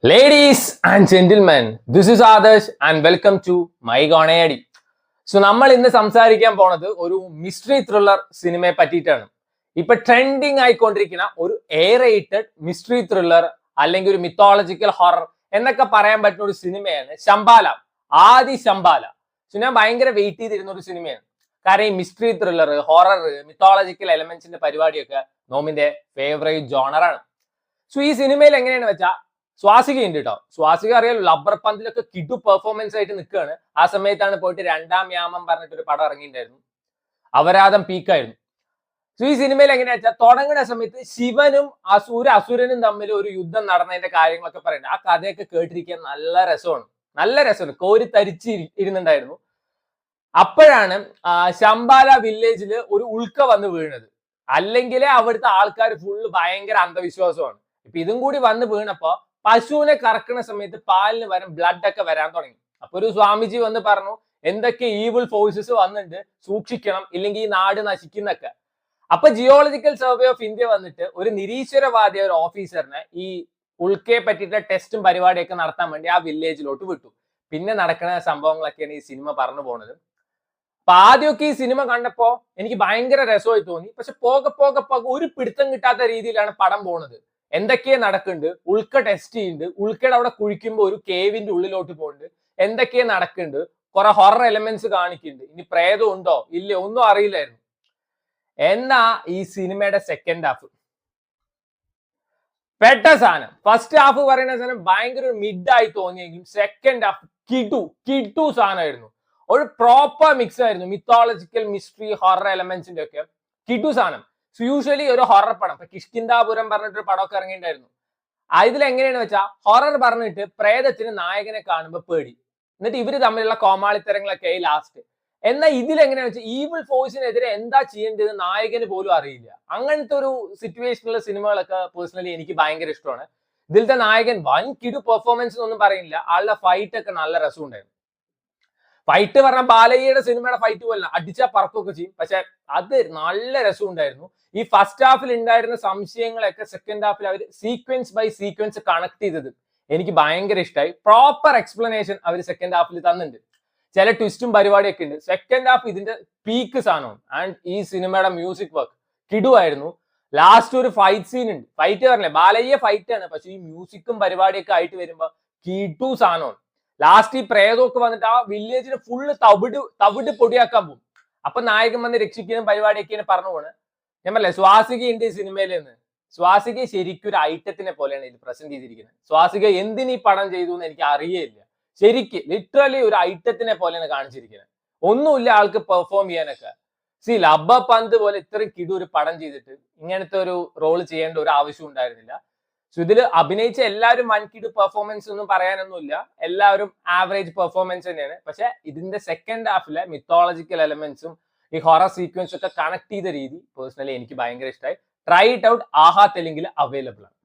Ladies and gentlemen, this is Adarsh and welcome to My Gonayadi. So നമ്മൾ ഇന്ന് സംസാരിക്കാൻ പോണത് ഒരു മിസ്റ്ററി ത്രില്ലർ സിനിമയെ പറ്റിയിട്ടാണ്. ഇപ്പൊ ട്രെൻഡിങ് ആയിക്കൊണ്ടിരിക്കുന്ന ഒരു റേറ്റഡ് മിസ്റ്ററി ത്രില്ലർ അല്ലെങ്കിൽ ഒരു മിത്തോളജിക്കൽ ഹൊറർ എന്നൊക്കെ പറയാൻ പറ്റുന്ന ഒരു സിനിമയാണ് ശംബാല, ആദി ശംബാല. സോ ഞാൻ ഭയങ്കര വെയിറ്റ് ചെയ്തിരുന്ന ഒരു സിനിമയാണ്. കാരണം ഈ മിസ്റ്ററി ത്രില്ലർ, ഹൊറർ, മിത്തോളജിക്കൽ എലമെന്റ്സിന്റെ പരിപാടിയൊക്കെ നോമിന്റെ ഫേവറേറ്റ് ജോണറാണ്. സോ ഈ സിനിമയിൽ എങ്ങനെയാണ് വെച്ചാൽ സ്വാസിക ഉണ്ട് കേട്ടോ. സ്വാസിക അറിയാലോ, ലബ്ബർ പന്തിലൊക്കെ കിടു പെർഫോമൻസ് ആയിട്ട് നിൽക്കുകയാണ്. ആ സമയത്താണ് പോയിട്ട് രണ്ടാം യാമം പറഞ്ഞിട്ട് ഒരു പടം ഇറങ്ങിയിട്ടുണ്ടായിരുന്നു. അപരാധം പീക്കായിരുന്നു. സോ ഈ സിനിമയിൽ എങ്ങനെയാ വെച്ചാൽ തുടങ്ങുന്ന സമയത്ത് ശിവനും അസുരനും തമ്മിൽ ഒരു യുദ്ധം നടന്നതിന്റെ കാര്യങ്ങളൊക്കെ പറയുന്നത്, ആ കഥയൊക്കെ കേട്ടിരിക്കാൻ നല്ല രസമാണ്, കോരി തരിച്ച് ഇരുന്നുണ്ടായിരുന്നു. അപ്പോഴാണ് ശംബാല വില്ലേജിൽ ഒരു ഉൾക്ക വന്ന് വീണത്. അല്ലെങ്കിൽ അവിടുത്തെ ആൾക്കാർ ഫുള്ള് ഭയങ്കര അന്ധവിശ്വാസമാണ്. ഇപ്പൊ ഇതും കൂടി വന്ന് വീണപ്പോ പശുവിനെ കറക്കുന്ന സമയത്ത് പാലിന് വരാൻ ബ്ലഡ് ഒക്കെ വരാൻ തുടങ്ങി. അപ്പൊ ഒരു സ്വാമിജി വന്ന് പറഞ്ഞു, എന്തൊക്കെ ഈവിൾ ഫോഴ്സസ് വന്നിട്ടുണ്ട്, സൂക്ഷിക്കണം, ഇല്ലെങ്കിൽ ഈ നാട് നശിക്കുന്നൊക്കെ. അപ്പൊ ജിയോളജിക്കൽ സർവേ ഓഫ് ഇന്ത്യ വന്നിട്ട് ഒരു നിരീശ്വരവാദിയ ഒരു ഓഫീസറിനെ ഈ ഉൾക്കയെ പറ്റിയിട്ട് ടെസ്റ്റും പരിപാടിയൊക്കെ നടത്താൻ വേണ്ടി ആ വില്ലേജിലോട്ട് വിട്ടു. പിന്നെ നടക്കുന്ന സംഭവങ്ങളൊക്കെയാണ് ഈ സിനിമ പറഞ്ഞു പോണത്. അപ്പൊ ആദ്യമൊക്കെ ഈ സിനിമ കണ്ടപ്പോ എനിക്ക് ഭയങ്കര രസമായി തോന്നി. പക്ഷെ പോകെ ഒരു പിടുത്തം കിട്ടാത്ത രീതിയിലാണ് പടം പോണത്. എന്തൊക്കെയാ നടക്കുന്നുണ്ട്, ഉൾക്ക ടെസ്റ്റ് ചെയ്യുന്നുണ്ട്, ഉൾക്കയുടെ അവിടെ കുഴിക്കുമ്പോൾ ഒരു കേവിന്റെ ഉള്ളിലോട്ട് പോകുന്നുണ്ട്, എന്തൊക്കെയാ നടക്കുന്നുണ്ട്, കുറെ ഹൊറർ എലമെന്റ്സ് കാണിക്കുന്നുണ്ട്. ഇനി പ്രേതം ഉണ്ടോ ഇല്ല ഒന്നും അറിയില്ലായിരുന്നു. എന്നാ ഈ സിനിമയുടെ സെക്കൻഡ് ഹാഫ് പെട്ട സാധനം. ഫസ്റ്റ് ഹാഫ് പറയുന്ന സാധനം ഭയങ്കര മിഡ് ആയി തോന്നിയെങ്കിലും സെക്കൻഡ് ഹാഫ് കിടു സാധനമായിരുന്നു. ഒരു പ്രോപ്പർ മിക്സ് ആയിരുന്നു മിത്തോളജിക്കൽ, മിസ്റ്ററി, ഹൊറർ എലമെന്റ്സിന്റെ ഒക്കെ കിടു സാധനം. യൂഷ്വലി ഒരു ഹൊറർ പടം, ഇപ്പൊ കിഷ്കിന്താപുരം പറഞ്ഞിട്ടൊരു പടമൊക്കെ ഇറങ്ങിയിട്ടുണ്ടായിരുന്നു. ഇതിൽ എങ്ങനെയാണെന്ന് വെച്ചാൽ ഹൊറർ പറഞ്ഞിട്ട് പ്രേതത്തിന് നായകനെ കാണുമ്പോൾ പേടി, എന്നിട്ട് ഇവര് തമ്മിലുള്ള കോമാളിത്തരങ്ങളൊക്കെ ലാസ്റ്റ്. എന്നാൽ ഇതിലെങ്ങനെയാണെന്ന് വെച്ചാൽ ഈവിൾ ഫോഴ്സിനെതിരെ എന്താ ചെയ്യേണ്ടത് നായകന് പോലും അറിയില്ല. അങ്ങനത്തെ ഒരു സിറ്റുവേഷനിലുള്ള സിനിമകളൊക്കെ പേഴ്സണലി എനിക്ക് ഭയങ്കര ഇഷ്ടമാണ്. ഇതിലത്തെ നായകൻ വൻ കിടു പെർഫോമൻസ് ഒന്നും പറയുന്നില്ല, ആളുടെ ഫൈറ്റ് ഒക്കെ നല്ല രസമുണ്ടായിരുന്നു. ഫൈറ്റ് പറഞ്ഞാൽ ബാലയ്യയുടെ സിനിമയുടെ ഫൈറ്റ് പോലെ അടിച്ചാൽ പറക്കൊക്കെ ചെയ്യും, പക്ഷെ അത് നല്ല രസമുണ്ടായിരുന്നു. ഈ ഫസ്റ്റ് ഹാഫിൽ ഉണ്ടായിരുന്ന സംശയങ്ങളൊക്കെ second Hafil our sequence by sequence connect ചെയ്തത് എനിക്ക് ഭയങ്കര ഇഷ്ടമായി. പ്രോപ്പർ എക്സ്പ്ലനേഷൻ അവർ സെക്കൻഡ് ഹാഫിൽ തന്നിട്ടുണ്ട്. ചില ട്വിസ്റ്റും പരിപാടിയൊക്കെ ഉണ്ട്. സെക്കൻഡ് ഹാഫ് ഇതിന്റെ പീക്ക് സാധനമാണ്. ആൻഡ് ഈ സിനിമയുടെ മ്യൂസിക് വർക്ക് കിടുവായിരുന്നു. ലാസ്റ്റ് ഒരു ഫൈറ്റ് സീൻ ഉണ്ട്. ഫൈറ്റ് പറഞ്ഞില്ലേ, ബാലയ്യ ഫൈറ്റ് ആണ്, പക്ഷെ ഈ മ്യൂസിക്കും പരിപാടിയൊക്കെ ആയിട്ട് വരുമ്പോ കിടു സാധനമാണ്. ലാസ്റ്റ് ഈ പ്രേതമൊക്കെ വന്നിട്ട് ആ വില്ലേജിന് ഫുള്ള് തവിട് പൊടിയാക്കാൻ പോകും. അപ്പൊ നായകൻ വന്ന് രക്ഷിക്കുന്ന പരിപാടിയൊക്കെയാണ് പറഞ്ഞു പോണ്. ഞാൻ പറയല്ലേ, സ്വാസിക ഉണ്ട് ഈ സിനിമയിൽ നിന്ന്. സ്വാസിക ശരിക്കും ഒരു ഐറ്റത്തിനെ പോലെയാണ് ഇത് പ്രസന്റ് ചെയ്തിരിക്കുന്നത്. സ്വാസിക എന്തിനീ പടം ചെയ്തു എന്ന് എനിക്ക് അറിയില്ല. ശരിക്ക് ലിറ്ററലി ഒരു ഐറ്റത്തിനെ പോലെയാണ് കാണിച്ചിരിക്കുന്നത്. ഒന്നുമില്ല ആൾക്ക് പെർഫോം ചെയ്യാനൊക്കെ. ലബ്ബ പന്ത് പോലെ ഇത്രയും കിടു ഒരു പടം ചെയ്തിട്ട് ഇങ്ങനത്തെ ഒരു റോള് ചെയ്യേണ്ട ഒരു ആവശ്യം ഉണ്ടായിരുന്നില്ല. സോ ഇതിൽ അഭിനയിച്ച എല്ലാവരും വൻകിട് പെർഫോമൻസ് ഒന്നും പറയാനൊന്നുമില്ല, എല്ലാവരും ആവറേജ് പെർഫോമൻസ് തന്നെയാണ്. പക്ഷെ ഇതിന്റെ സെക്കൻഡ് ഹാഫിലെ മിത്തോളജിക്കൽ എലമെന്റ്സും ഈ ഹൊറർ സീക്വൻസും ഒക്കെ കണക്ട് ചെയ്ത രീതി പേഴ്സണലി എനിക്ക് ഭയങ്കര ഇഷ്ടമായി. Try it out. ആഹാ തെലുങ്കിൽ അവൈലബിൾ ആണ്.